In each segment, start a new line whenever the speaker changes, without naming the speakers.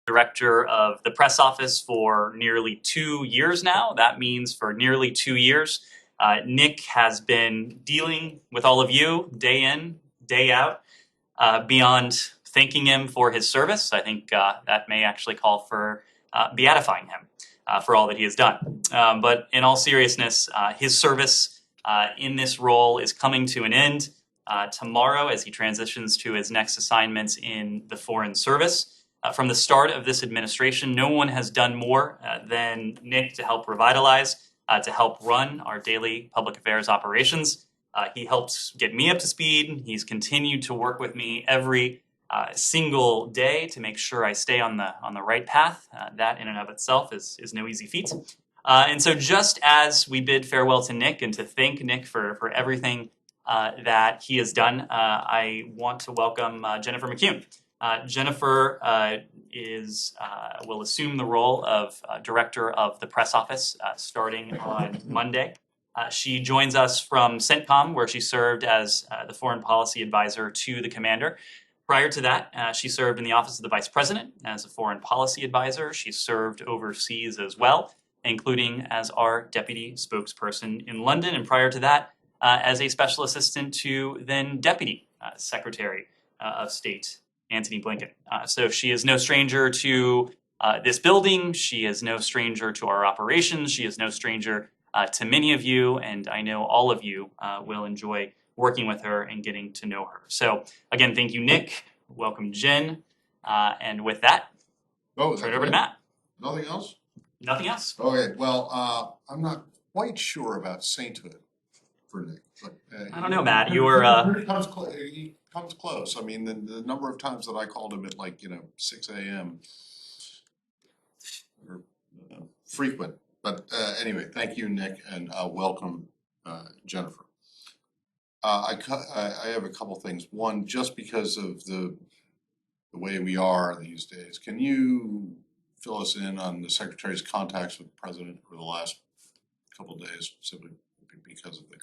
director of the press office for nearly 2 years now. That means for nearly 2 years, Nick has been dealing with all of you day in, day out. Beyond thanking him for his service, I think that may actually call for beatifying him for all that he has done. But in all seriousness, his service in this role is coming to an end tomorrow as he transitions to his next assignments in the Foreign Service. From the start of this administration, no one has done more than Nick to help revitalize, to help run our daily public affairs operations. He helps get me up to speed. He's continued to work with me every single day to make sure I stay on the right path. That in and of itself is no easy feat. And so just as we bid farewell to Nick and to thank Nick for everything that he has done, I want to welcome Jennifer McCune. Jennifer will assume the role of director of the press office starting on Monday. She joins us from CENTCOM, where she served as the foreign policy advisor to the commander. Prior to that, she served in the office of the vice president as a foreign policy advisor. She served overseas as well, including as our deputy spokesperson in London. And prior to that, as a special assistant to then Deputy Secretary of State Antony Blinken. So she is no stranger to this building. She is no stranger to our operations. She is no stranger to many of you, and I know all of you will enjoy working with her and getting to know her. So again, thank you, Nick. Welcome, Jen. And with that, turn it over to Matt.
Nothing else?
Nothing else.
Okay, well, I'm not quite sure about sainthood for Nick. But,
I don't know, Matt. You were...
He comes close. I mean, the number of times that I called him at 6 a.m. are frequent. But anyway, thank you, Nick, and welcome, Jennifer. I have a couple things. One, just because of the way we are these days, can you fill us in on the Secretary's contacts with the President over the last couple of days, simply because of the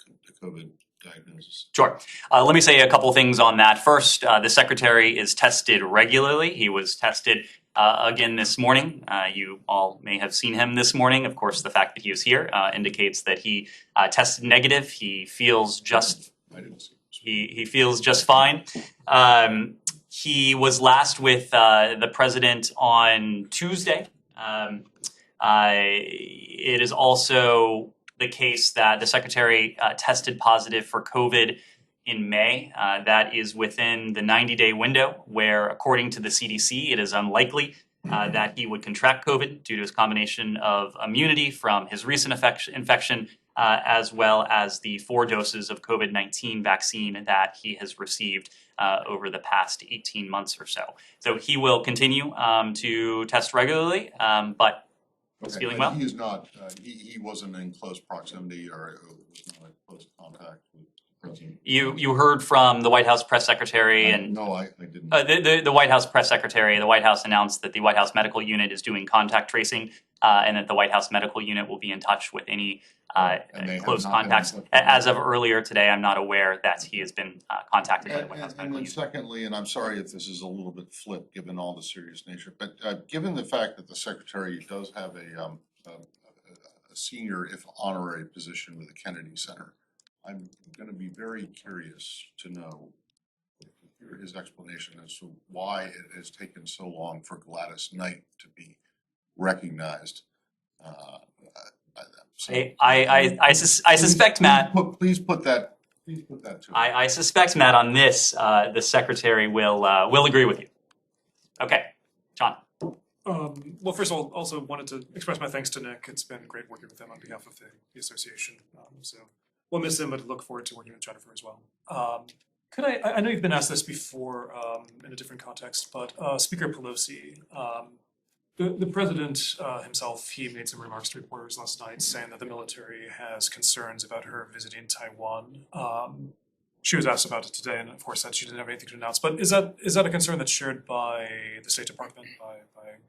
COVID diagnosis?
Sure. Let me say a couple things on that. First, the Secretary is tested regularly. He was tested again this morning. You all may have seen him this morning. Of course, the fact that he was here indicates that he tested negative. He feels just he feels just fine. He was last with the President on Tuesday. It is also the case that the Secretary tested positive for COVID in May. That is within the 90-day window where, according to the CDC, it is unlikely that he would contract COVID due to his combination of immunity from his recent infection as well as the 4 doses of COVID-19 vaccine that he has received over the past 18 months or so. So he will continue to test regularly, but he's feeling well.
He is not. He wasn't in close proximity or was not in close contact with the President.
You heard from the White House press secretary and
no, I didn't.
The White House press secretary. The White House announced that the White House medical unit is doing contact tracing, and that the White House medical unit will be in touch with any close contacts. As of earlier today, I'm not aware that he has been contacted by the White House medical unit.
Secondly, and I'm sorry if this is a little bit flipped given all the serious nature, but given the fact that the Secretary does have a senior, if honorary, position with the Kennedy Center, I'm going to be very curious to know his explanation as to why it has taken so long for Gladys Knight to be recognized by them. So,
I suspect, Matt.
Please put that to him.
I suspect, Matt, on this, the Secretary will agree with you. Okay, John.
Well, first of all, also wanted to express my thanks to Nick. It's been great working with him on behalf of the association. So we'll miss him, but look forward to working with Jennifer as well. I know you've been asked this before in a different context, but Speaker Pelosi, the President himself, he made some remarks to reporters last night saying that the military has concerns about her visiting Taiwan. She was asked about it today, and of course said she didn't have anything to announce. But is that a concern that's shared by the State Department, by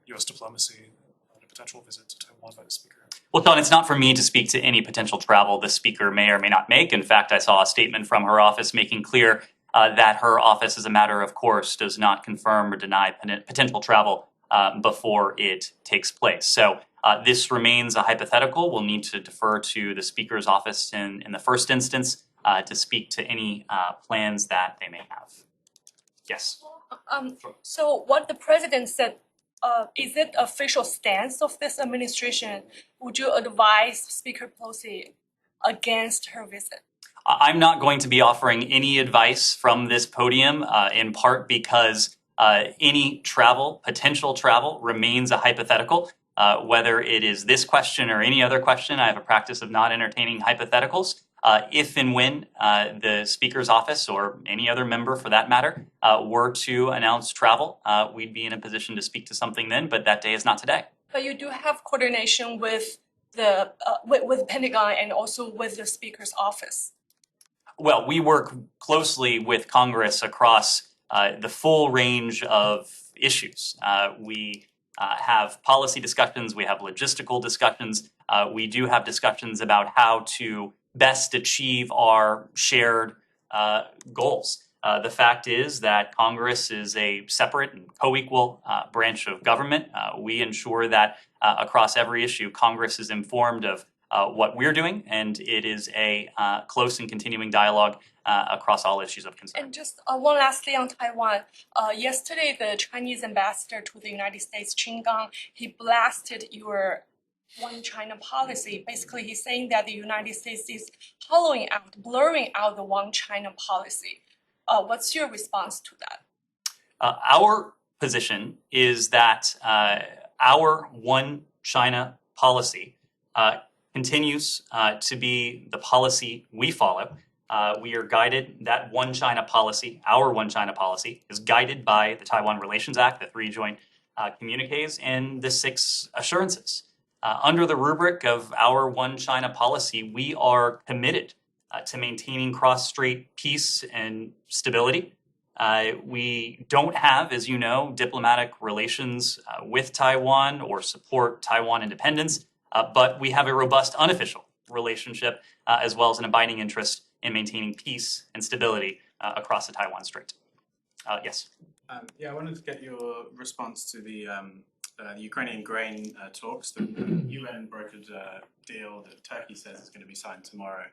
U.S. diplomacy, a potential visit to Taiwan by the Speaker?
Well, Don, it's not for me to speak to any potential travel the Speaker may or may not make. In fact, I saw a statement from her office making clear that her office, as a matter of course, does not confirm or deny potential travel before it takes place. So this remains a hypothetical. We'll need to defer to the Speaker's office in the first instance to speak to any plans that they may have. Yes.
So what the president said, is it official stance of this administration? Would you advise Speaker Pelosi against her visit?
I'm not going to be offering any advice from this podium, in part because any potential travel, remains a hypothetical. Whether it is this question or any other question, I have a practice of not entertaining hypotheticals. If and when the Speaker's office, or any other member for that matter, were to announce travel, we'd be in a position to speak to something then, but that day is not today.
But you do have coordination with the with Pentagon and also with the Speaker's office.
Well, we work closely with Congress across the full range of issues. We have policy discussions, we have logistical discussions, we do have discussions about how to best achieve our shared goals. The fact is that Congress is a separate and co-equal branch of government. We ensure that across every issue, Congress is informed of what we're doing, and it is a close and continuing dialogue across all issues of concern.
And just one last thing on Taiwan. Yesterday, the Chinese ambassador to the United States, Qin Gang, he blasted your One China policy. Basically, he's saying that the United States is blurring out the One China policy. What's your response to that?
Our position is that our One China policy continues to be the policy we follow. We are guided, that One China policy, our One China policy, is guided by the Taiwan Relations Act, the 3 joint communiques, and the 6 assurances. Under the rubric of our One China policy, we are committed to maintaining cross-strait peace and stability. We don't have, as you know, diplomatic relations with Taiwan or support Taiwan independence, but we have a robust unofficial relationship as well as an abiding interest in maintaining peace and stability across the Taiwan Strait. Yes.
Yeah, I wanted to get your response to the Ukrainian grain talks. The UN brokered a deal that Turkey says is going to be signed tomorrow.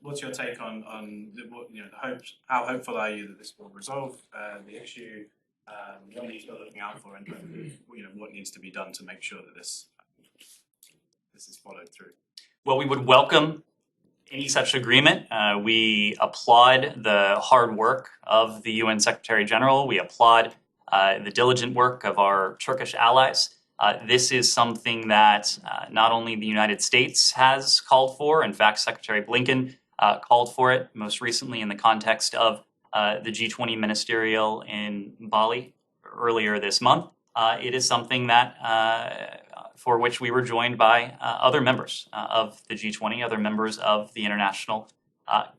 What's your take on the hopes? How hopeful are you that this will resolve the issue? What are you still looking out for, and what needs to be done to make sure that this is followed through?
Well, we would welcome any such agreement. We applaud the hard work of the UN Secretary General. We applaud the diligent work of our Turkish allies. This is something that not only the United States has called for, in fact, Secretary Blinken called for it most recently in the context of the G20 ministerial in Bali earlier this month. It is something that for which we were joined by other members of the G20, other members of the international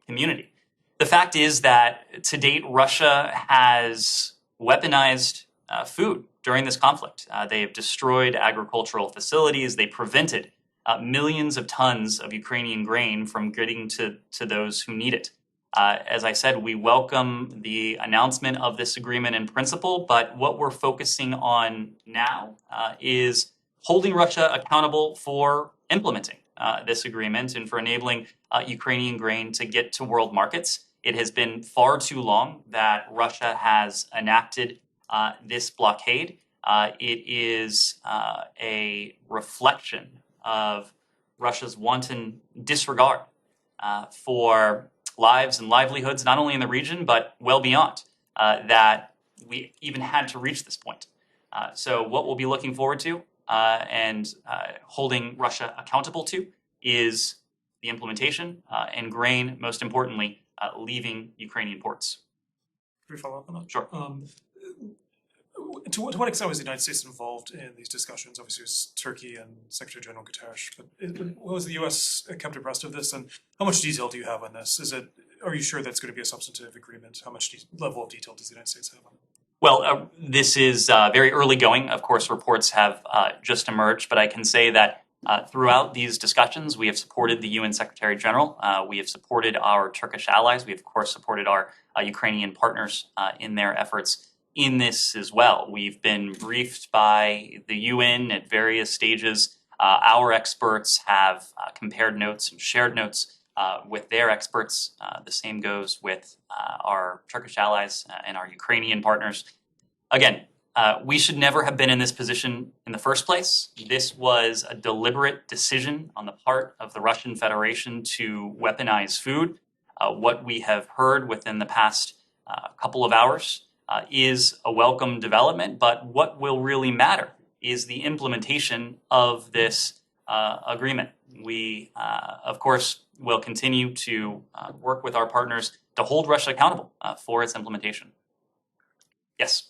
community. The fact is that to date, Russia has weaponized food during this conflict. They have destroyed agricultural facilities. They prevented millions of tons of Ukrainian grain from getting to those who need it. As I said, we welcome the announcement of this agreement in principle, but what we're focusing on now is holding Russia accountable for implementing this agreement and for enabling Ukrainian grain to get to world markets. It has been far too long that Russia has enacted this blockade. It is a reflection of Russia's wanton disregard for lives and livelihoods, not only in the region, but well beyond, that we even had to reach this point. So what we'll be looking forward to and holding Russia accountable to is the implementation and grain, most importantly, leaving Ukrainian ports.
Can we follow up on that?
Sure.
To what extent was the United States involved in these discussions? Obviously, it was Turkey and Secretary General Guterres, but was the U.S. kept abreast of this? And how much detail do you have on this? Are you sure that's going to be a substantive agreement? How much level of detail does the United States have on it?
Well, this is very early going. Of course, reports have just emerged, but I can say that throughout these discussions, we have supported the UN Secretary General. We have supported our Turkish allies. We have, of course, supported our Ukrainian partners in their efforts in this as well. We've been briefed by the UN at various stages. Our experts have compared notes and shared notes with their experts. The same goes with our Turkish allies and our Ukrainian partners. Again, we should never have been in this position in the first place. This was a deliberate decision on the part of the Russian Federation to weaponize food. What we have heard within the past couple of hours is a welcome development, but what will really matter is the implementation of this agreement. We, of course, will continue to work with our partners to hold Russia accountable for its implementation. Yes?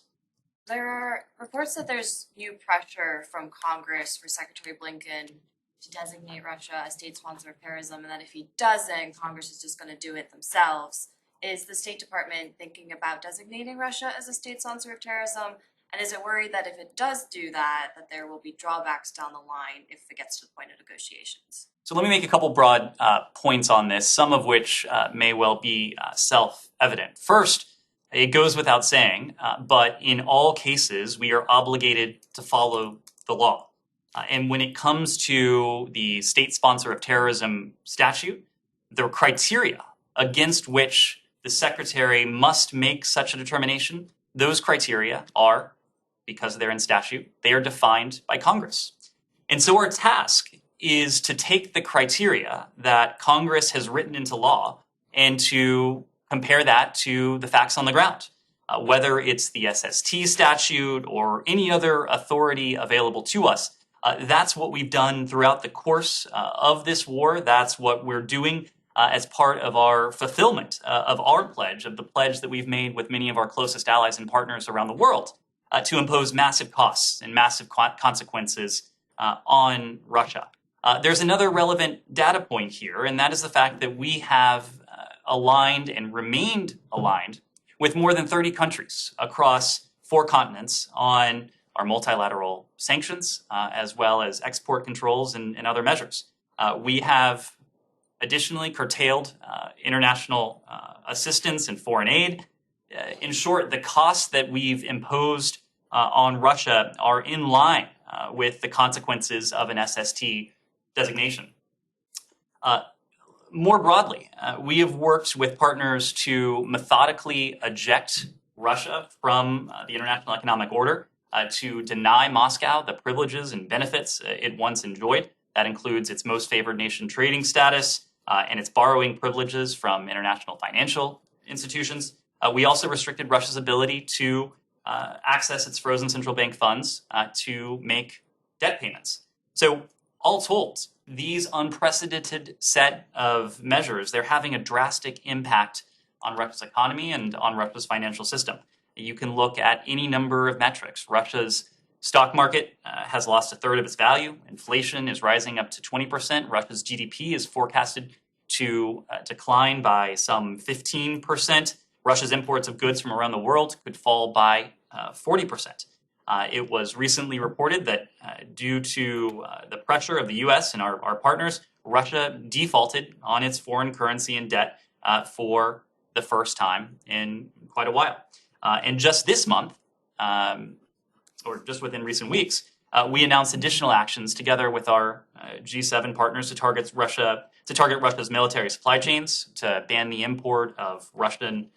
There are reports that there's new pressure from Congress for Secretary Blinken to designate Russia a state sponsor of terrorism, and that if he doesn't, Congress is just going to do it themselves. Is the State Department thinking about designating Russia as a state sponsor of terrorism? And is it worried that if it does do that, that there will be drawbacks down the line if it gets to the point of negotiations?
So let me make a couple broad points on this, some of which may well be self-evident. First, it goes without saying, but in all cases, we are obligated to follow the law. And when it comes to the state sponsor of terrorism statute, the criteria against which the secretary must make such a determination, those criteria are, because they're in statute, they are defined by Congress. And so our task is to take the criteria that Congress has written into law and to compare that to the facts on the ground. Whether it's the SST statute or any other authority available to us, that's what we've done throughout the course of this war. That's what we're doing as part of our fulfillment of our pledge, of the pledge that we've made with many of our closest allies and partners around the world to impose massive costs and massive consequences on Russia. There's another relevant data point here, and that is the fact that we have aligned and remained aligned with more than 30 countries across 4 continents on our multilateral sanctions, as well as export controls and other measures. We have additionally curtailed international assistance and foreign aid. In short, the costs that we've imposed on Russia are in line with the consequences of an SST designation. More broadly, we have worked with partners to methodically eject Russia from the international economic order, to deny Moscow the privileges and benefits it once enjoyed. That includes its most favored nation trading status and its borrowing privileges from international financial institutions. We also restricted Russia's ability to access its frozen central bank funds to make debt payments. So all told, these unprecedented set of measures, they're having a drastic impact on Russia's economy and on Russia's financial system. You can look at any number of metrics. Russia's stock market has lost 1/3 of its value. Inflation is rising up to 20%. Russia's GDP is forecasted to decline by some 15%. Russia's imports of goods from around the world could fall by 40%. It was recently reported that due to the pressure of the US and our partners, Russia defaulted on its foreign currency and debt for the first time in quite a while. And just this month, or just within recent weeks, we announced additional actions together with our G7 partners to target Russia's military supply chains, to ban the import of Russian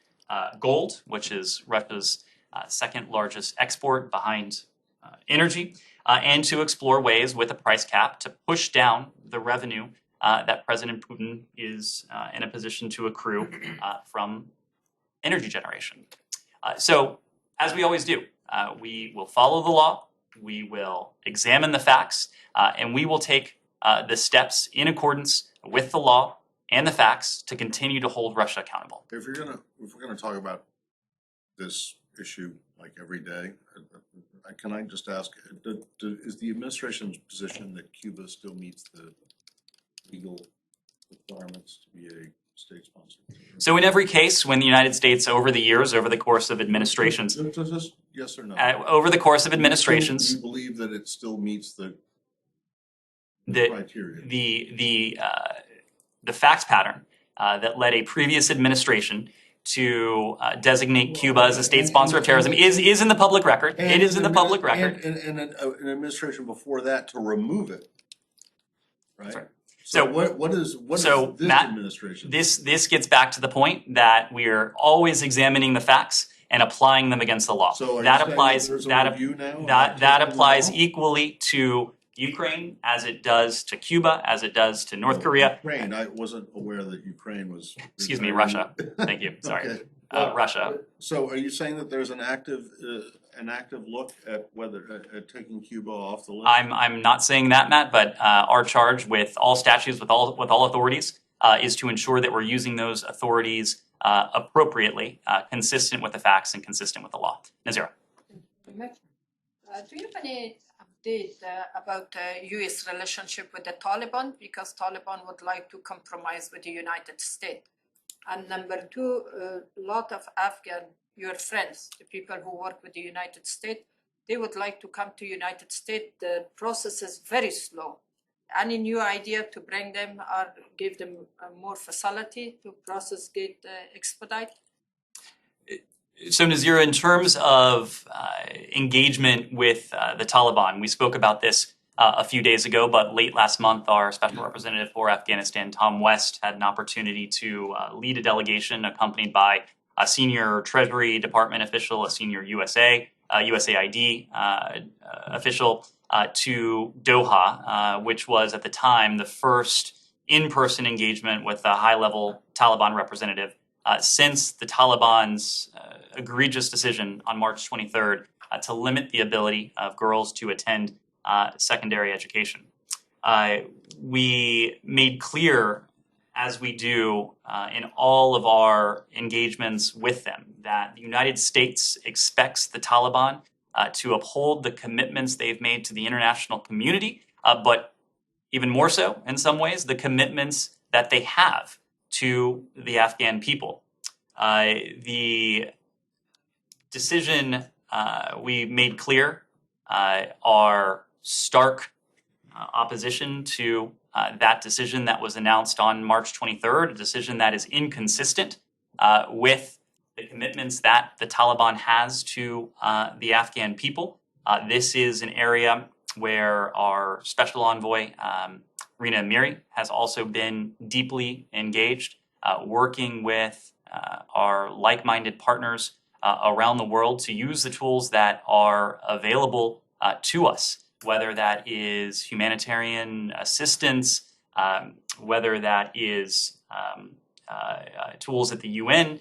gold, which is Russia's second largest export behind energy, and to explore ways with a price cap to push down the revenue that President Putin is in a position to accrue from energy generation. So, as we always do, we will follow the law, we will examine the facts, and we will take the steps in accordance with the law and the facts to continue to hold Russia accountable.
If we're gonna talk about this issue like every day, can I just ask, is the administration's position that Cuba still meets the legal requirements to be a state sponsor?
So in every case, when the United States, over the years, over the course of administrations,
Just yes or no?
over the course of administrations,
Do you believe that it still meets the criteria?
the fact pattern that led a previous administration to designate Cuba as a state sponsor of terrorism is in the public record. It is in the public record.
And an administration before that to remove it, right?
That's right.
So
So-
what is this
Matt,
administration?
This gets back to the point that we are always examining the facts and applying them against the law.
So are you
that
saying
applies.
there's a
That
review now?
that applies equally to Ukraine as it does to Cuba, as it does to North Korea.
Ukraine, I wasn't aware that Ukraine was.
Excuse me, Russia. Thank you. Sorry,
Okay.
Russia.
So are you saying that there's an active look at whether, at taking Cuba off the list?
I'm not saying that, Matt, but our charge with all statutes, with all authorities, is to ensure that we're using those authorities appropriately, consistent with the facts and consistent with the law. Nazira.
Do you have any update about U.S. relationship with the Taliban? Because Taliban would like to compromise with the United States. And number two, a lot of Afghan, your friends, the people who work with the United States, they would like to come to United States. The process is very slow. Any new idea to bring them or give them more facility to process get expedite?
So Nazira, in terms of engagement with the Taliban, we spoke about this a few days ago, but late last month, our special representative for Afghanistan, Tom West, had an opportunity to lead a delegation accompanied by a senior Treasury Department official, a senior USAID official to Doha, which was at the time the first in-person engagement with a high-level Taliban representative since the Taliban's egregious decision on March 23rd to limit the ability of girls to attend secondary education. We made clear, as we do in all of our engagements with them, that the United States expects the Taliban to uphold the commitments they've made to the international community, but even more so, in some ways, the commitments that they have to the Afghan people. The decision we made clear our stark opposition to that decision that was announced on March 23rd, a decision that is inconsistent with the commitments that the Taliban has to the Afghan people. This is an area where our special envoy, Rina Amiri, has also been deeply engaged, working with our like-minded partners around the world to use the tools that are available to us, whether that is humanitarian assistance, whether that is tools at the UN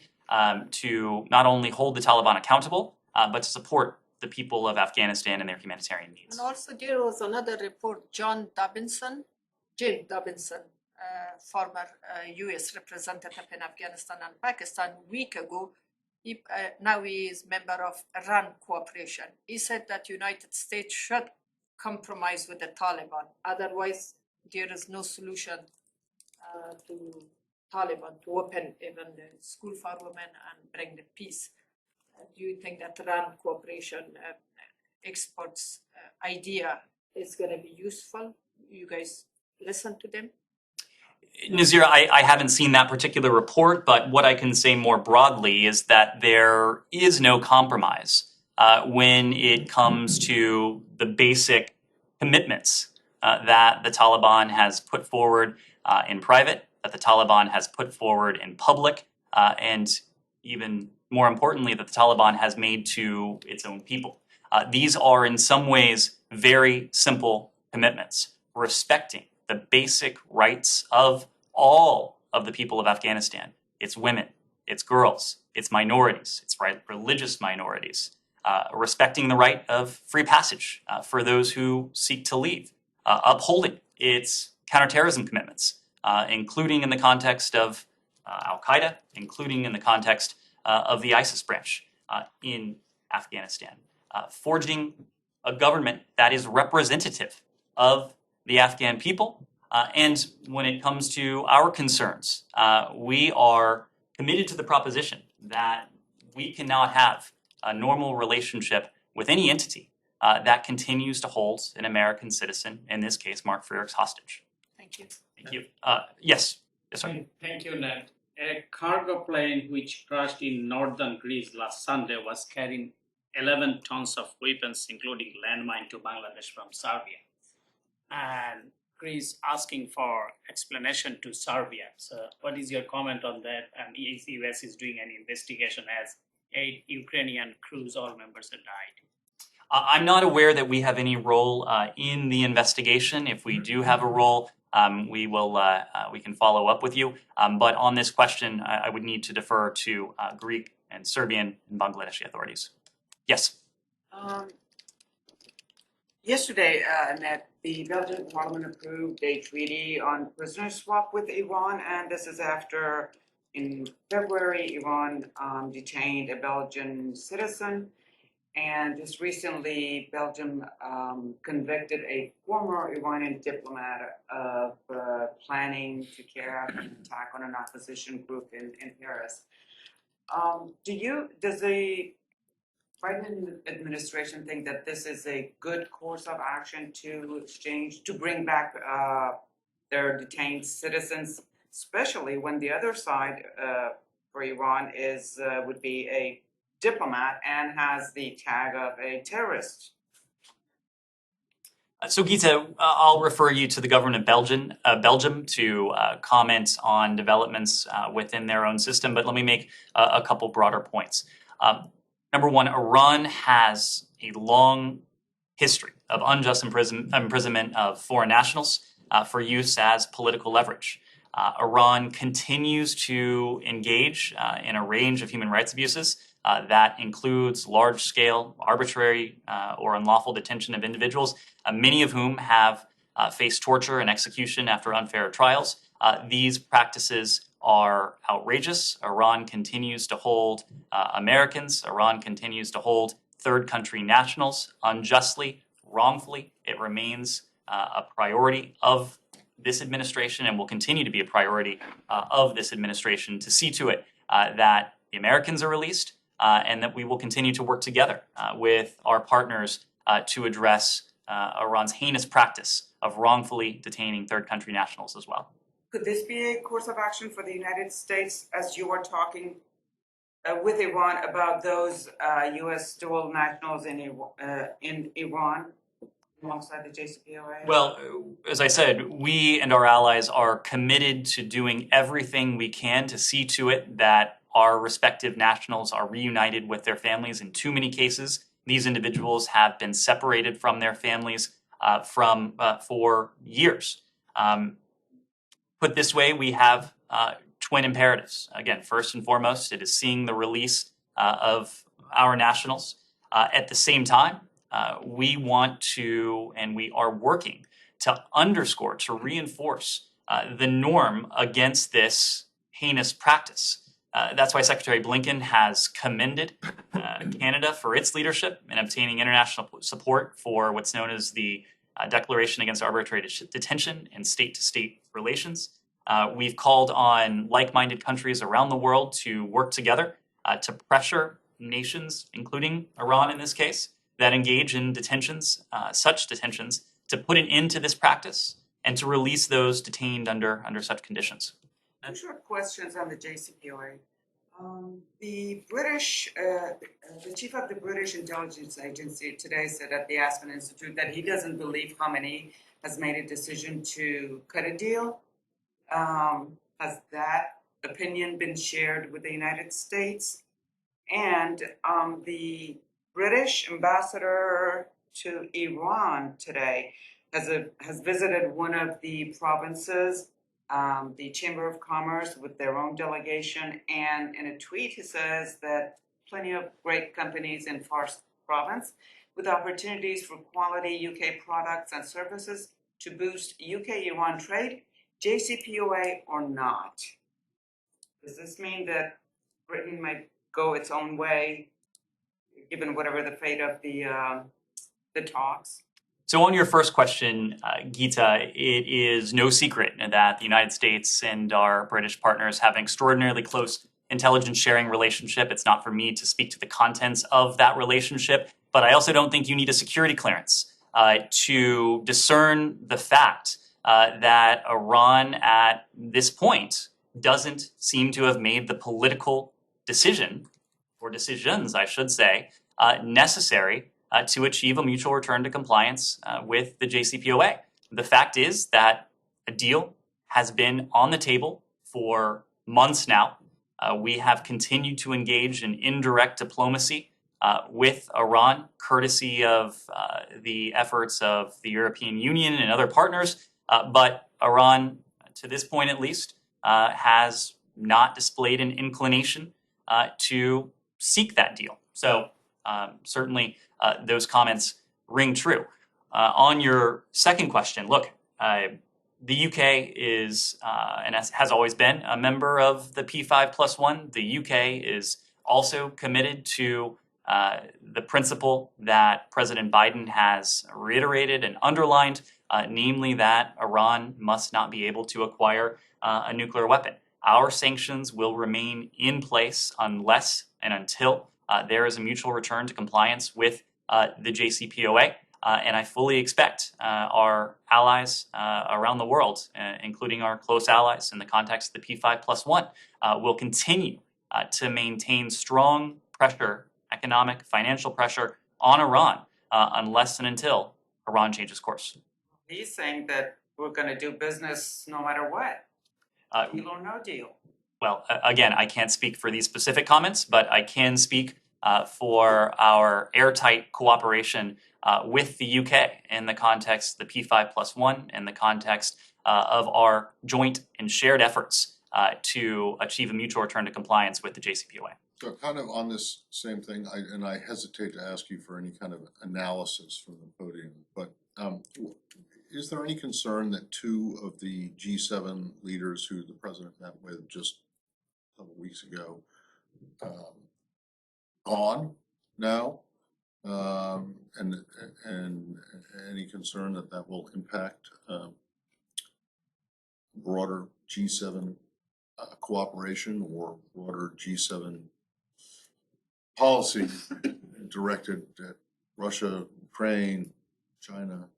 to not only hold the Taliban accountable, but to support the people of Afghanistan and their humanitarian needs.
And also there was another report, Jim Dobinson, former U.S. representative in Afghanistan and Pakistan, a week ago. Now he is member of Iran cooperation. He said that United States should compromise with the Taliban. Otherwise, there is no solution to Taliban to open even the school for women and bring the peace. Do you think that Iran cooperation experts idea is going to be useful? You guys listen to them?
Nazira, I haven't seen that particular report, but what I can say more broadly is that there is no compromise when it comes to the basic commitments that the Taliban has put forward in private, that the Taliban has put forward in public, and even more importantly, that the Taliban has made to its own people. These are in some ways very simple commitments, respecting the basic rights of all of the people of Afghanistan. It's women, it's girls, it's minorities, it's religious minorities, respecting the right of free passage for those who seek to leave, upholding its counterterrorism commitments, including in the context of Al-Qaeda, including in the context of the ISIS branch in Afghanistan, forging a government that is representative of the Afghan people. And when it comes to our concerns, we are committed to the proposition that we cannot have a normal relationship with any entity that continues to hold an American citizen, in this case, Mark Frericks, hostage.
Thank you.
Thank you. Yes, sir.
Thank you, Ned. A cargo plane which crashed in northern Greece last Sunday was carrying 11 tons of weapons, including landmine, to Bangladesh from Serbia. And Greece asking for explanation to Serbia. So what is your comment on that? And US is doing an investigation as 8 Ukrainian crews, all members have died.
I'm not aware that we have any role in the investigation. If we do have a role, we can follow up with you. But on this question, I would need to defer to Greek and Serbian and Bangladeshi authorities. Yes.
Yesterday, Ned, the Belgian parliament approved a treaty on prisoner swap with Iran, and this is after, in February, Iran detained a Belgian citizen, and just recently, Belgium convicted a former Iranian diplomat of planning to carry out an attack on an opposition group in Paris. Does the Biden administration think that this is a good course of action to bring back their detained citizens, especially when the other side for Iran would be a diplomat and has the tag of a terrorist?
So Gita, I'll refer you to the government of Belgium to comment on developments within their own system, but let me make a couple broader points. Number one, Iran has a long history of unjust imprisonment of foreign nationals for use as political leverage. Iran continues to engage in a range of human rights abuses that includes large-scale, arbitrary, or unlawful detention of individuals, many of whom have faced torture and execution after unfair trials. These practices are outrageous. Iran continues to hold Americans. Iran continues to hold third country nationals unjustly, wrongfully. It remains a priority of this administration and will continue to be a priority of this administration to see to it that the Americans are released and that we will continue to work together with our partners to address Iran's heinous practice of wrongfully detaining third country nationals as well.
Could this be a course of action for the United States as you are talking with Iran about those U.S. dual nationals in Iran alongside the JCPOA?
Well, as I said, we and our allies are committed to doing everything we can to see to it that our respective nationals are reunited with their families. In too many cases, these individuals have been separated from their families for years. Put this way, we have twin imperatives. Again, first and foremost, it is seeing the release of our nationals. At the same time, we want to, and we are working to underscore, to reinforce the norm against this heinous practice. That's why Secretary Blinken has commended Canada for its leadership in obtaining international support for what's known as the Declaration Against Arbitrary Detention and State-to-State Relations. We've called on like-minded countries around the world to work together to pressure nations, including Iran in this case, that engage in detentions, such detentions, to put an end to this practice and to release those detained under such conditions.
Two short questions on the JCPOA. The chief of the British intelligence agency today said at the Aspen Institute that he doesn't believe Khamenei has made a decision to cut a deal. Has that opinion been shared with the United States? And the British ambassador to Iran today has visited one of the provinces, the Chamber of Commerce with their own delegation, and in a tweet he says that plenty of great companies in Fars province with opportunities for quality UK products and services to boost UK-Iran trade, JCPOA or not. Does this mean that Britain might go its own way, given whatever the fate of the talks?
So on your first question, Gita, it is no secret that the United States and our British partners have an extraordinarily close intelligence sharing relationship. It's not for me to speak to the contents of that relationship, but I also don't think you need a security clearance to discern the fact that Iran at this point doesn't seem to have made the political decision, or decisions, I should say, necessary to achieve a mutual return to compliance with the JCPOA. The fact is that a deal has been on the table for months now. We have continued to engage in indirect diplomacy with Iran, courtesy of the efforts of the European Union and other partners, but Iran, to this point at least, has not displayed an inclination to seek that deal. So certainly those comments ring true. On your second question, look, the UK is, and has always been, a member of the P5+1. The UK is also committed to the principle that President Biden has reiterated and underlined, namely that Iran must not be able to acquire a nuclear weapon. Our sanctions will remain in place unless and until there is a mutual return to compliance with the JCPOA. And I fully expect our allies around the world, including our close allies in the context of the P5+1, will continue to maintain strong pressure, economic, financial pressure on Iran unless and until Iran changes course.
He's saying that we're gonna do business no matter what, deal or no deal.
Well, again, I can't speak for these specific comments, but I can speak for our airtight cooperation with the UK in the context of the P5+1, in the context of our joint and shared efforts to achieve a mutual return to compliance with the JCPOA.
So kind of on this same thing, I hesitate to ask you for any kind of analysis from the podium, but is there any concern that two of the G7 leaders who the president met with just a couple weeks ago gone now? And any concern that that will impact broader G7 cooperation or broader G7 policy directed at Russia, Ukraine, China?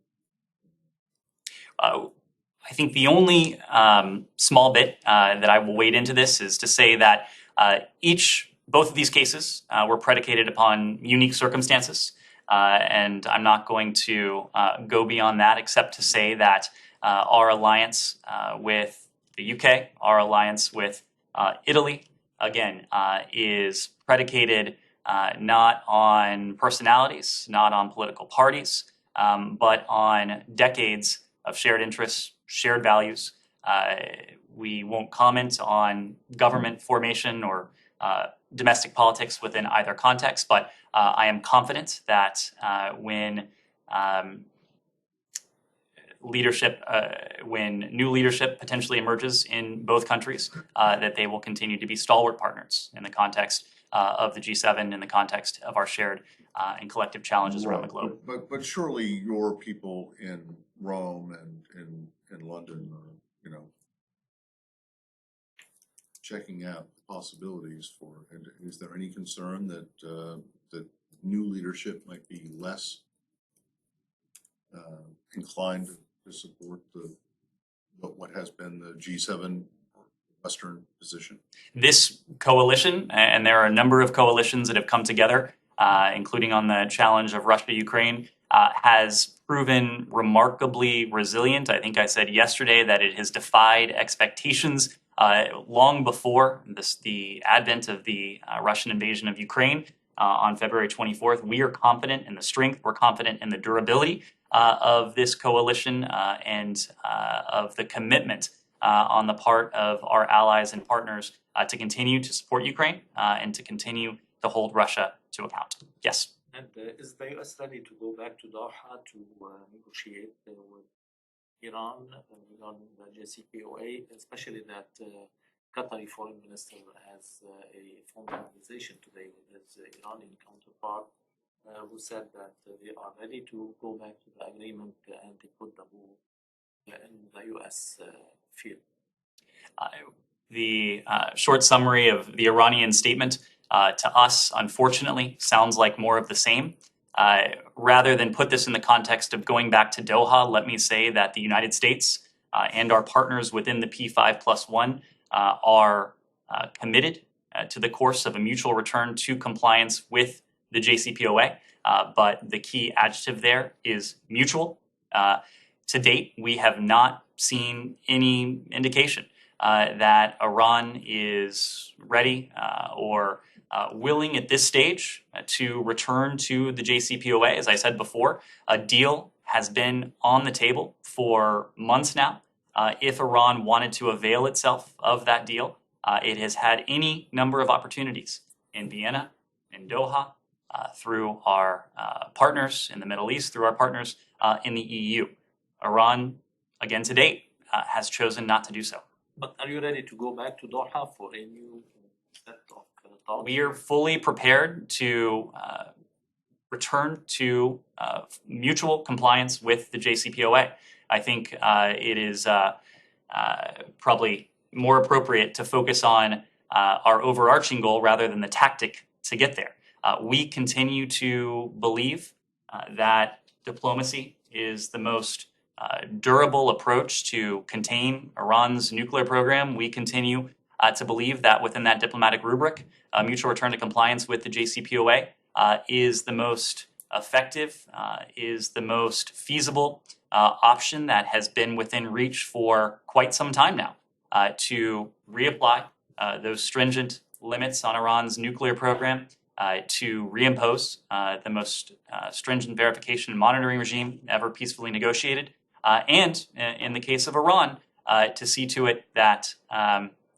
I think the only small bit that I will wade into this is to say that both of these cases were predicated upon unique circumstances, and I'm not going to go beyond that except to say that our alliance with the UK, our alliance with Italy, again, is predicated not on personalities, not on political parties, but on decades of shared interests, shared values. We won't comment on government formation or domestic politics within either context, but I am confident that when new leadership potentially emerges in both countries, that they will continue to be stalwart partners in the context of the G7, in the context of our shared and collective challenges around the globe.
But surely your people in Rome and in London are, checking out the possibilities for, and is there any concern that that new leadership might be less inclined to support what has been the G7 Western position?
This coalition, and there are a number of coalitions that have come together, including on the challenge of Russia-Ukraine, has proven remarkably resilient. I think I said yesterday that it has defied expectations long before the advent of the Russian invasion of Ukraine on February 24th. We are confident in the strength, we're confident in the durability of this coalition and of the commitment on the part of our allies and partners to continue to support Ukraine and to continue to hold Russia to account. Yes?
And is the US ready to go back to Doha to negotiate with Iran on the JCPOA, especially that Qatari foreign minister has a phone conversation today with his Iranian counterpart, who said that they are ready to go back to the agreement and they put the ball in the US field.
The short summary of the Iranian statement to us, unfortunately, sounds like more of the same. Rather than put this in the context of going back to Doha, let me say that the United States and our partners within the P5+1 are committed to the course of a mutual return to compliance with the JCPOA, but the key adjective there is mutual. To date, we have not seen any indication that Iran is ready or willing at this stage to return to the JCPOA. As I said before, a deal has been on the table for months now. If Iran wanted to avail itself of that deal, it has had any number of opportunities in Vienna, in Doha, through our partners in the Middle East, through our partners in the EU. Iran, again to date, has chosen not to do so.
But are you ready to go back to Doha for a new set of talks?
We are fully prepared to return to mutual compliance with the JCPOA. I think it is probably more appropriate to focus on our overarching goal rather than the tactic to get there. We continue to believe that diplomacy is the most durable approach to contain Iran's nuclear program. We continue to believe that within that diplomatic rubric, mutual return to compliance with the JCPOA is the most effective, is the most feasible option that has been within reach for quite some time now to reapply those stringent limits on Iran's nuclear program, to reimpose the most stringent verification and monitoring regime ever peacefully negotiated, and in the case of Iran, to see to it that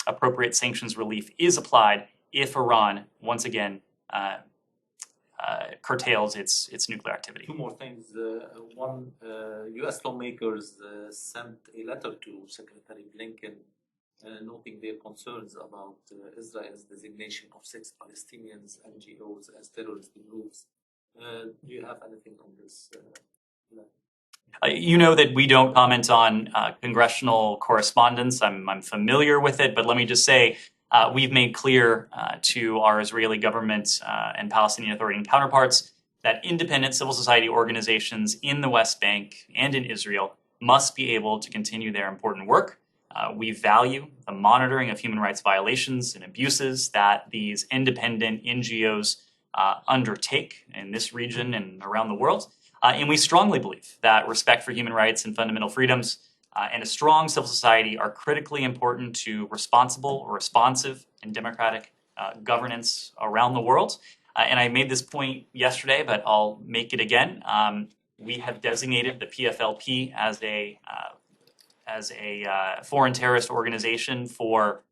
appropriate sanctions relief is applied if Iran once again curtails its nuclear activity.
Two more things. One, U.S. lawmakers sent a letter to Secretary Blinken noting their concerns about Israel's designation of 6 Palestinians NGOs as terrorist groups. Do you have anything on this?
You know that we don't comment on congressional correspondence. I'm familiar with it, but let me just say we've made clear to our Israeli government and Palestinian Authority counterparts that independent civil society organizations in the West Bank and in Israel must be able to continue their important work. We value the monitoring of human rights violations and abuses that these independent NGOs undertake in this region and around the world. And we strongly believe that respect for human rights and fundamental freedoms and a strong civil society are critically important to responsible, responsive, and democratic governance around the world. And I made this point yesterday, but I'll make it again. We have designated the PFLP as a foreign terrorist organization for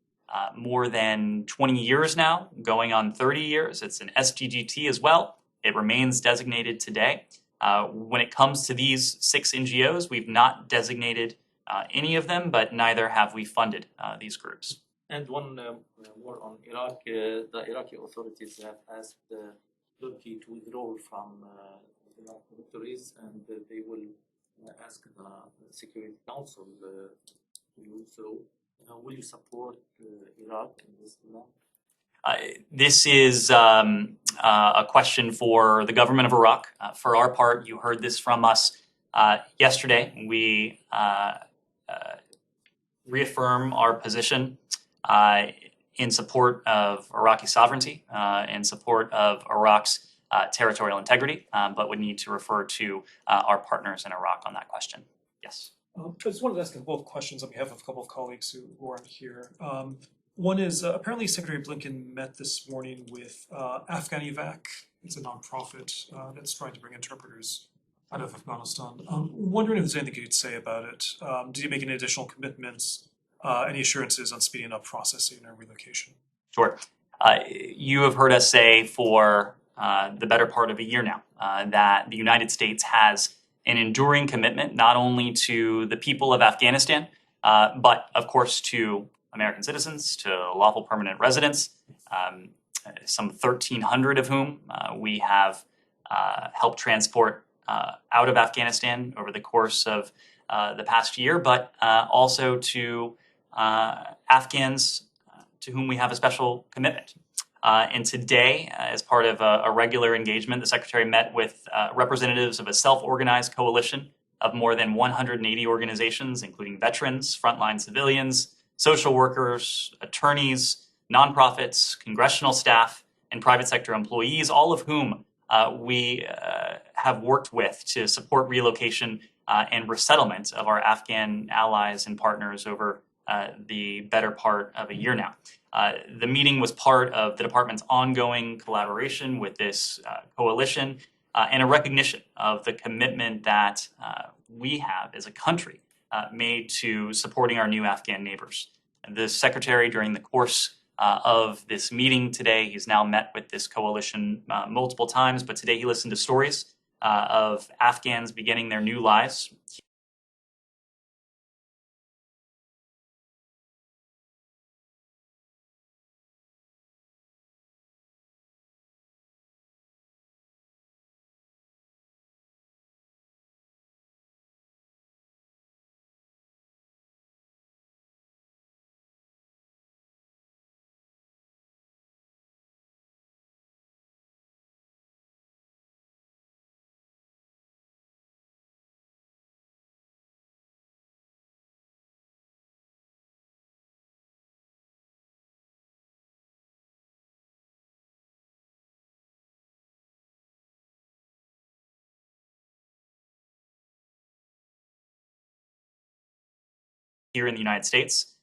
more than 20 years now, going on 30 years. It's an SGGT as well. It remains designated today. When it comes to these 6 NGOs, we've not designated any of them, but neither have we funded these groups.
And one more on Iraq. The Iraqi authorities have asked Turkey to withdraw from Iraq territories, and they will ask the Security Council to do so. Will you support Iraq in this demand?
This is a question for the government of Iraq. For our part, you heard this from us yesterday. We reaffirm our position in support of Iraqi sovereignty, in support of Iraq's territorial integrity, but would need to refer to our partners in Iraq on that question. Yes.
I just wanted to ask both questions on behalf of a couple of colleagues who aren't here. One is apparently Secretary Blinken met this morning with AfghaniVac. It's a nonprofit that's trying to bring interpreters out of Afghanistan. Wondering if there's anything you could say about it. Did you make any additional commitments, any assurances on speeding up processing or relocation?
Sure. You have heard us say for the better part of a year now that the United States has an enduring commitment not only to the people of Afghanistan, but of course to American citizens, to lawful permanent residents, some 1,300 of whom we have helped transport out of Afghanistan over the course of the past year, but also to Afghans to whom we have a special commitment. And today, as part of a regular engagement, the Secretary met with representatives of a self-organized coalition of more than 180 organizations, including veterans, frontline civilians, social workers, attorneys, nonprofits, congressional staff, and private sector employees, all of whom we have worked with to support relocation and resettlement of our Afghan allies and partners over the better part of a year now. The meeting was part of the department's ongoing collaboration with this coalition and a recognition of the commitment that we have as a country made to supporting our new Afghan neighbors. The Secretary, during the course of this meeting today, he's now met with this coalition multiple times, but today he listened to stories of Afghans beginning their new lives here in the United States.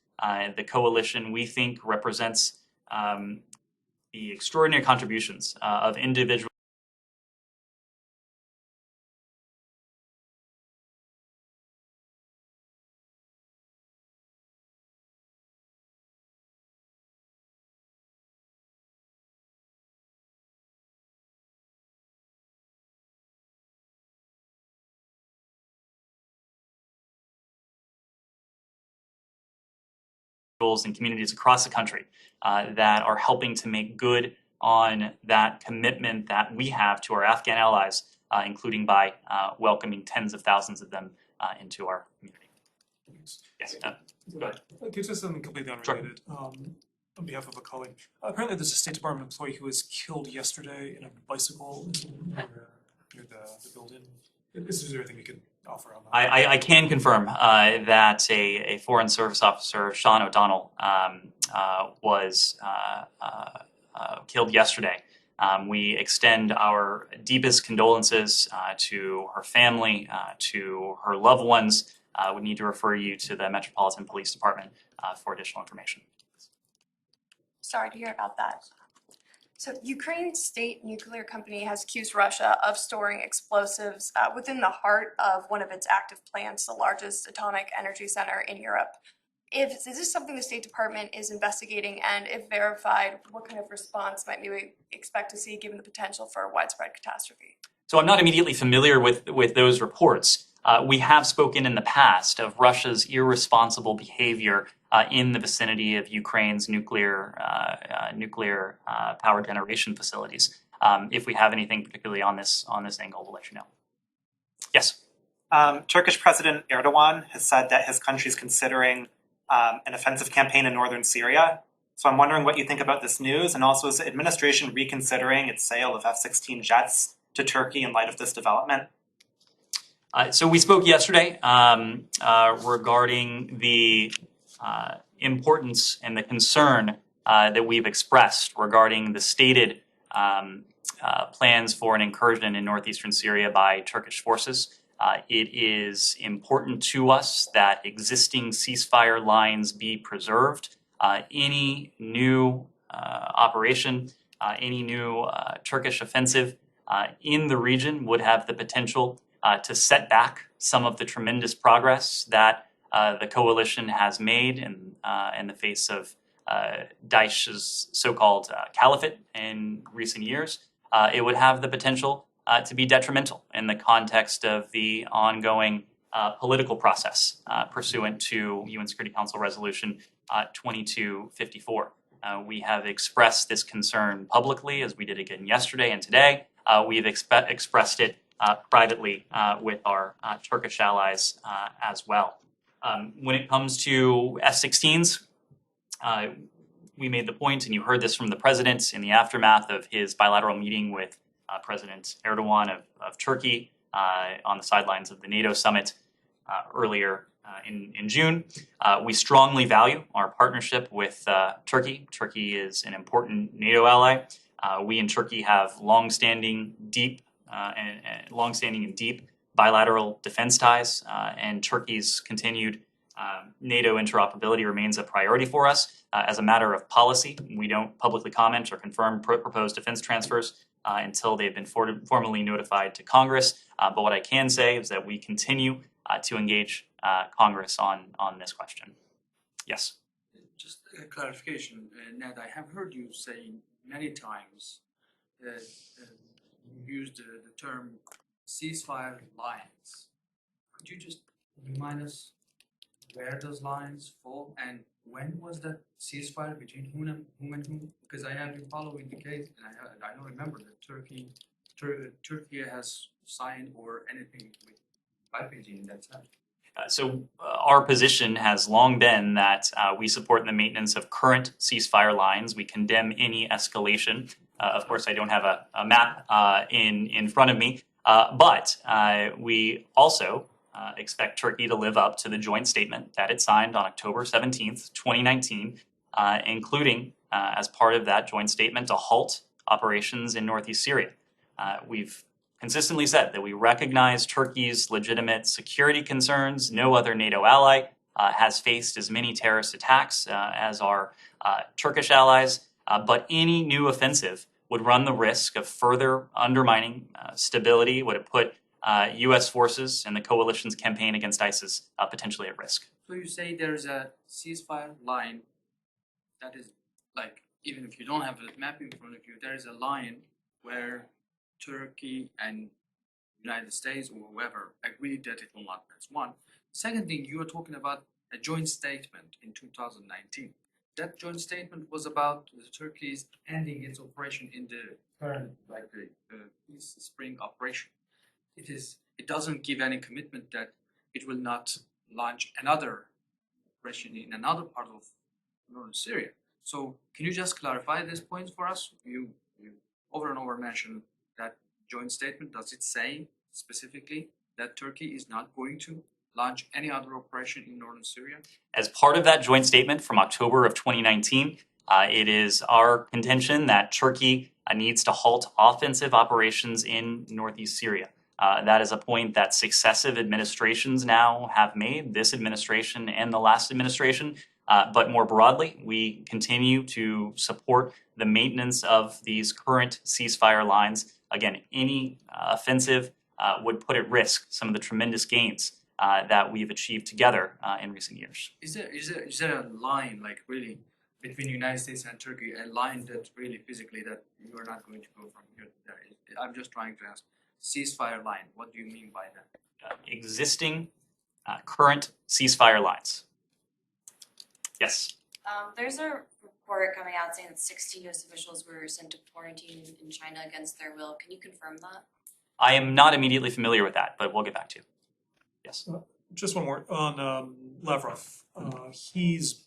The coalition, we think, represents the extraordinary contributions of individuals and communities across the country that are helping to make good on that commitment that we have to our Afghan allies, including by welcoming tens of thousands of them into our community. Yes, go ahead.
Okay, just something completely unrelated. On behalf of a colleague, apparently there's a State Department employee who was killed yesterday in a bicycle near the building. Is there anything you could offer on that?
I can confirm that a Foreign Service Officer, Sean O'Donnell, was killed yesterday. We extend our deepest condolences to her family, to her loved ones. We need to refer you to the Metropolitan Police Department for additional information.
Sorry to hear about that. So Ukraine's state nuclear company has accused Russia of storing explosives within the heart of one of its active plants, the largest atomic energy center in Europe. Is this something the State Department is investigating, and if verified, what kind of response might we expect to see given the potential for a widespread catastrophe?
So I'm not immediately familiar with those reports. We have spoken in the past of Russia's irresponsible behavior in the vicinity of Ukraine's nuclear power generation facilities. If we have anything particularly on this angle, we'll let you know. Yes.
Turkish President Erdogan has said that his country is considering an offensive campaign in northern Syria. So I'm wondering what you think about this news, and also is the administration reconsidering its sale of F-16 jets to Turkey in light of this development?
So we spoke yesterday regarding the importance and the concern that we've expressed regarding the stated plans for an incursion in northeastern Syria by Turkish forces. It is important to us that existing ceasefire lines be preserved. Any new operation, any new Turkish offensive in the region would have the potential to set back some of the tremendous progress that the coalition has made in the face of Daesh's so-called caliphate in recent years. It would have the potential to be detrimental in the context of the ongoing political process pursuant to UN Security Council Resolution 2254. We have expressed this concern publicly, as we did again yesterday and today. We've expressed it privately with our Turkish allies as well. When it comes to F-16s, we made the point, and you heard this from the president in the aftermath of his bilateral meeting with President Erdogan of Turkey on the sidelines of the NATO summit earlier in June. We strongly value our partnership with Turkey. Turkey is an important NATO ally. We and Turkey have long-standing and deep bilateral defense ties, and Turkey's continued NATO interoperability remains a priority for us. As a matter of policy, we don't publicly comment or confirm proposed defense transfers until they've been formally notified to Congress. But what I can say is that we continue to engage Congress on this question. Yes.
Just a clarification, Ned, I have heard you say many times that you used the term ceasefire lines. Could you just remind us where those lines fall and when was that ceasefire between whom and whom? Because I have been following the case and I don't remember that Turkey has signed or anything with Bvydena in that sense.
So our position has long been that we support the maintenance of current ceasefire lines. We condemn any escalation. Of course, I don't have a map in front of me, but we also expect Turkey to live up to the joint statement that it signed on October 17th, 2019, including as part of that joint statement to halt operations in northeast Syria. We've consistently said that we recognize Turkey's legitimate security concerns. No other NATO ally has faced as many terrorist attacks as our Turkish allies, but any new offensive would run the risk of further undermining stability, would it put U.S. forces and the coalition's campaign against ISIS potentially at risk.
So you say there's a ceasefire line that is like, even if you don't have a map in front of you, there is a line where Turkey and United States or whoever agreed that it will not. That's one. Second thing, you were talking about a joint statement in 2019. That joint statement was about Turkey's ending its operation in the current, like the Peace Spring operation. It doesn't give any commitment that it will not launch another operation in another part of northern Syria. So can you just clarify these points for us? You over and over mentioned that joint statement. Does it say specifically that Turkey is not going to launch any other operation in northern Syria?
As part of that joint statement from October of 2019, it is our contention that Turkey needs to halt offensive operations in northeast Syria. That is a point that successive administrations now have made, this administration and the last administration. But more broadly, we continue to support the maintenance of these current ceasefire lines. Again, any offensive would put at risk some of the tremendous gains that we've achieved together in recent years.
Is there a line, like really, between the United States and Turkey, a line that really physically that you are not going to go from here to there? I'm just trying to ask, ceasefire line, what do you mean by that?
Existing current ceasefire lines. Yes.
There's a report coming out saying that 60 U.S. officials were sent to quarantine in China against their will. Can you confirm that?
I am not immediately familiar with that, but we'll get back to you. Yes.
Just one more on Lavrov. He's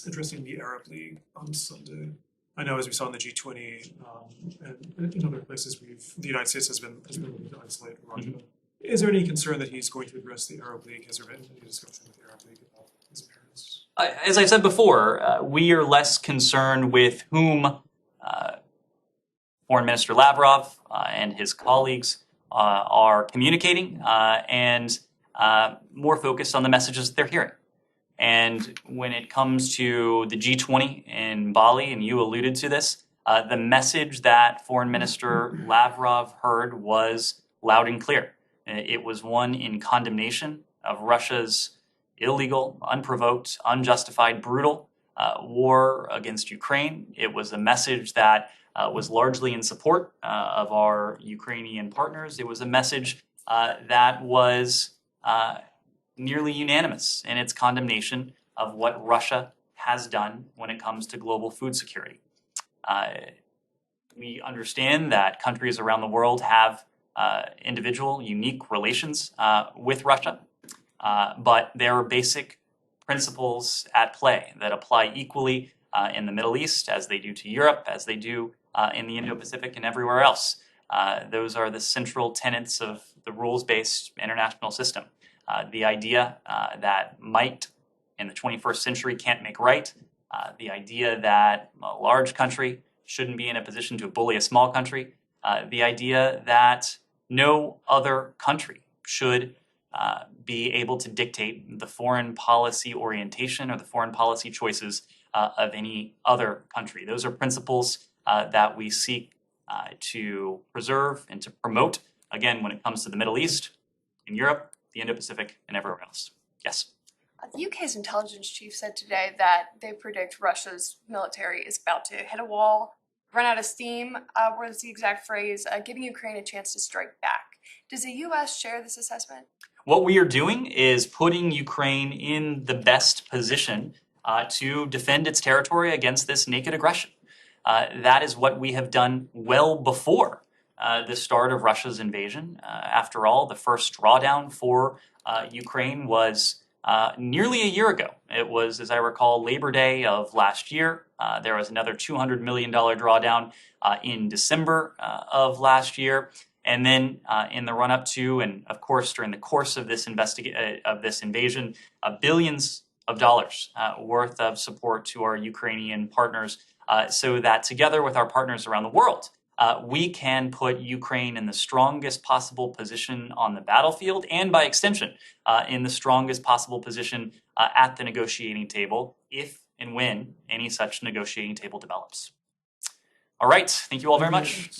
addressing the Arab League on Sunday. I know, as we saw in the G20 and in other places, the United States has been looking to isolate Russia. Is there any concern that he's going to address the Arab League? Has there been any discussion with the Arab League about his appearance?
As I said before, we are less concerned with whom Foreign Minister Lavrov and his colleagues are communicating, and more focused on the messages that they're hearing. And when it comes to the G20 in Bali, and you alluded to this, the message that Foreign Minister Lavrov heard was loud and clear. It was one in condemnation of Russia's illegal, unprovoked, unjustified, brutal war against Ukraine. It was a message that was largely in support of our Ukrainian partners. It was a message that was nearly unanimous in its condemnation of what Russia has done when it comes to global food security. We understand that countries around the world have individual, unique relations with Russia, but there are basic principles at play that apply equally in the Middle East as they do to Europe, as they do in the Indo-Pacific and everywhere else. Those are the central tenets of the rules-based international system. The idea that might in the 21st century can't make right, the idea that a large country shouldn't be in a position to bully a small country, the idea that no other country should be able to dictate the foreign policy orientation or the foreign policy choices of any other country. Those are principles that we seek to preserve and to promote, again, when it comes to the Middle East, in Europe, the Indo-Pacific, and everywhere else. Yes?
The UK's intelligence chief said today that they predict Russia's military is about to hit a wall, run out of steam, was the exact phrase, giving Ukraine a chance to strike back. Does the US share this assessment?
What we are doing is putting Ukraine in the best position to defend its territory against this naked aggression. That is what we have done well before the start of Russia's invasion. After all, the first drawdown for Ukraine was nearly a year ago. It was, as I recall, Labor Day of last year. There was another $200 million drawdown in December of last year. And then in the run-up to, and of course during the course of this invasion, billions of dollars worth of support to our Ukrainian partners, so that together with our partners around the world, we can put Ukraine in the strongest possible position on the battlefield, and by extension, in the strongest possible position at the negotiating table, if and when any such negotiating table develops. All right, thank you all very much.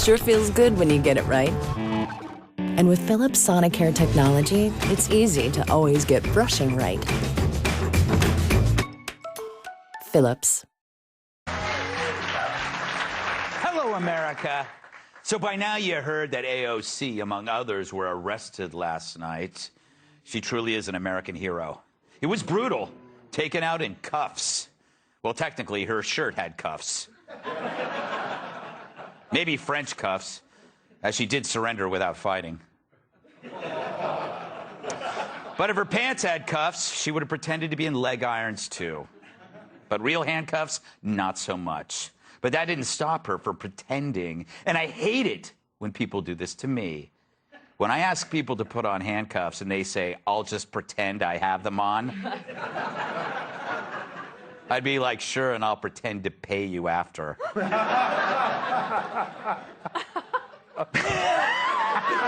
Sure feels good when you get it right. And with Philips Sonicare technology, it's easy to always get brushing right. Philips.
Hello, America. So by now you heard that AOC, among others, were arrested last night. She truly is an American hero. It was brutal, taken out in cuffs. Well, technically, her shirt had cuffs. Maybe French cuffs, as she did surrender without fighting. But if her pants had cuffs, she would have pretended to be in leg irons too. But real handcuffs, not so much. But that didn't stop her from pretending. And I hate it when people do this to me. When I ask people to put on handcuffs and they say, I'll just pretend I have them on, I'd be like, sure, and I'll pretend to pay you after.